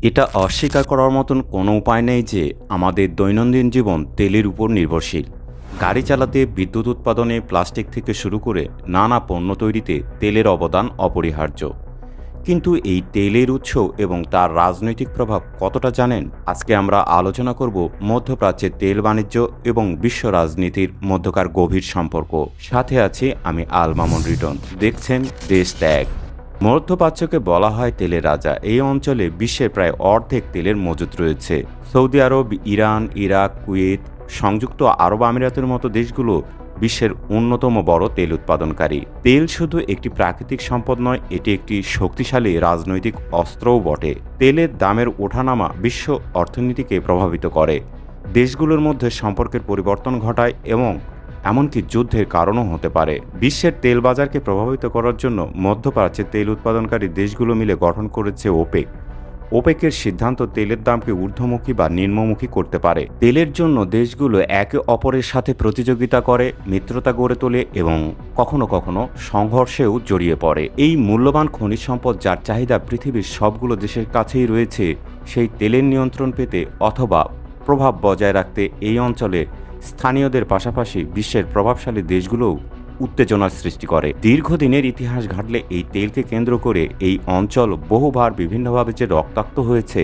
এটা অস্বীকার করার মতন কোনো উপায় নেই যে আমাদের দৈনন্দিন জীবন তেলের উপর নির্ভরশীল। গাড়ি চালাতে, বিদ্যুৎ উৎপাদনে, প্লাস্টিক থেকে শুরু করে নানা পণ্য তৈরিতে তেলের অবদান অপরিহার্য। কিন্তু এই তেলের উৎস এবং তার রাজনৈতিক প্রভাব কতটা জানেন? আজকে আমরা আলোচনা করব মধ্যপ্রাচ্যের তেল বাণিজ্য এবং বিশ্ব রাজনীতির মধ্যকার গভীর সম্পর্ক। সাথে আছি আমি আল মামুন রিটন। দেখছেন দেশ ত্যাগ। মধ্যপ্রাচ্যকে বলা হয় তেলের রাজা। এই অঞ্চলে বিশ্বের প্রায় অর্ধেক তেলের মজুত রয়েছে। সৌদি আরব, ইরান, ইরাক, কুয়েত, সংযুক্ত আরব আমিরাতের মতো দেশগুলো বিশ্বের অন্যতম বড় তেল উৎপাদনকারী। তেল শুধু একটি প্রাকৃতিক সম্পদ নয়, এটি একটি শক্তিশালী রাজনৈতিক অস্ত্রও বটে। তেলের দামের ওঠানামা বিশ্ব অর্থনীতিকে প্রভাবিত করে, দেশগুলোর মধ্যে সম্পর্কের পরিবর্তন ঘটায় এবং এমনকি যুদ্ধের কারণও হতে পারে। বিশ্বের তেল বাজারকে প্রভাবিত করার জন্য মধ্যপ্রাচ্যের তেল উৎপাদনকারী দেশগুলো মিলে গঠন করেছে ওপেক। ওপেকের সিদ্ধান্ত তেলের দামকে ঊর্ধ্বমুখী বা নিম্নমুখী করতে পারে। তেলের জন্য দেশগুলো একে অপরের সাথে প্রতিযোগিতা করে, মিত্রতা গড়ে তোলে এবং কখনো কখনো সংঘর্ষেও জড়িয়ে পড়ে। এই মূল্যবান খনিজ সম্পদ, যার চাহিদা পৃথিবীর সবগুলো দেশের কাছেই রয়েছে, সেই তেলের নিয়ন্ত্রণ পেতে অথবা প্রভাব বজায় রাখতে এই অঞ্চলে স্থানীয়দের পাশাপাশি বিশ্বের প্রভাবশালী দেশগুলোও উত্তেজনার সৃষ্টি করে। দীর্ঘদিনের ইতিহাস ঘাটলে এই তেলকে কেন্দ্র করে এই অঞ্চল বহুবার বিভিন্নভাবে যে রক্তাক্ত হয়েছে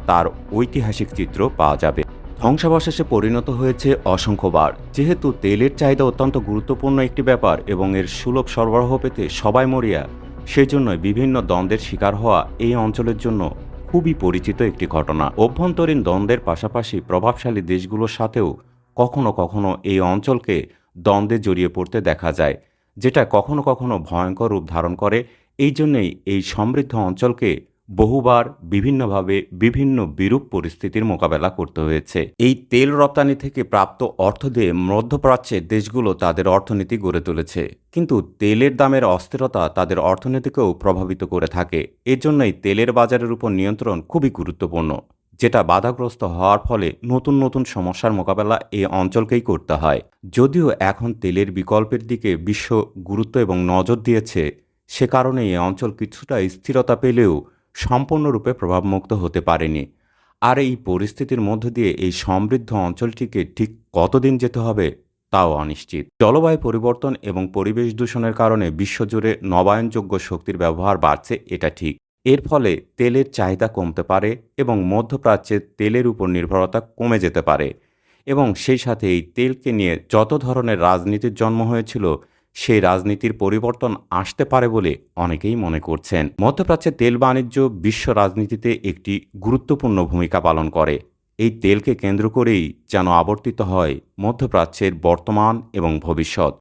তার ঐতিহাসিক চিত্র পাওয়া যাবে। ধ্বংসাবশেষে পরিণত হয়েছে অসংখ্যবার। যেহেতু তেলের চাহিদা অত্যন্ত গুরুত্বপূর্ণ একটি ব্যাপার এবং এর সুলভ সরবরাহ পেতে সবাই মরিয়া, সেজন্যই বিভিন্ন দ্বন্দ্বের শিকার হওয়া এই অঞ্চলের জন্য খুবই পরিচিত একটি ঘটনা। অভ্যন্তরীণ দ্বন্দ্বের পাশাপাশি প্রভাবশালী দেশগুলোর সাথেও কখনো কখনো এই অঞ্চলকে দ্বন্দ্বে জড়িয়ে পড়তে দেখা যায়, যেটা কখনো কখনো ভয়ঙ্কর রূপ ধারণ করে। এই জন্যেই এই সমৃদ্ধ অঞ্চলকে বহুবার বিভিন্নভাবে বিভিন্ন বিরূপ পরিস্থিতির মোকাবেলা করতে হয়েছে। এই তেল রপ্তানি থেকে প্রাপ্ত অর্থ দিয়ে মধ্যপ্রাচ্যের দেশগুলো তাদের অর্থনীতি গড়ে তুলেছে, কিন্তু তেলের দামের অস্থিরতা তাদের অর্থনীতিকেও প্রভাবিত করে থাকে। এজন্যই তেলের বাজারের উপর নিয়ন্ত্রণ খুবই গুরুত্বপূর্ণ, যেটা বাধাগ্রস্ত হওয়ার ফলে নতুন নতুন সমস্যার মোকাবেলা এই অঞ্চলকেই করতে হয়। যদিও এখন তেলের বিকল্পের দিকে বিশ্ব গুরুত্ব এবং নজর দিয়েছে, সে কারণে এই অঞ্চল কিছুটা স্থিরতা পেলেও সম্পূর্ণরূপে প্রভাবমুক্ত হতে পারেনি। আর এই পরিস্থিতির মধ্য দিয়ে এই সমৃদ্ধ অঞ্চলটিকে ঠিক কতদিন যেতে হবে তাও অনিশ্চিত। জলবায়ু পরিবর্তন এবং পরিবেশ দূষণের কারণে বিশ্বজুড়ে নবায়নযোগ্য শক্তির ব্যবহার বাড়ছে, এটা ঠিক। এর ফলে তেলের চাহিদা কমতে পারে এবং মধ্যপ্রাচ্যের তেলের উপর নির্ভরতা কমে যেতে পারে, এবং সেই সাথে এই তেলকে নিয়ে যত ধরনের রাজনীতির জন্ম হয়েছিল সেই রাজনীতির পরিবর্তন আসতে পারে বলে অনেকেই মনে করছেন। মধ্যপ্রাচ্যের তেল বাণিজ্য বিশ্ব রাজনীতিতে একটি গুরুত্বপূর্ণ ভূমিকা পালন করে। এই তেলকে কেন্দ্র করেই যেন আবর্তিত হয় মধ্যপ্রাচ্যের বর্তমান এবং ভবিষ্যৎ।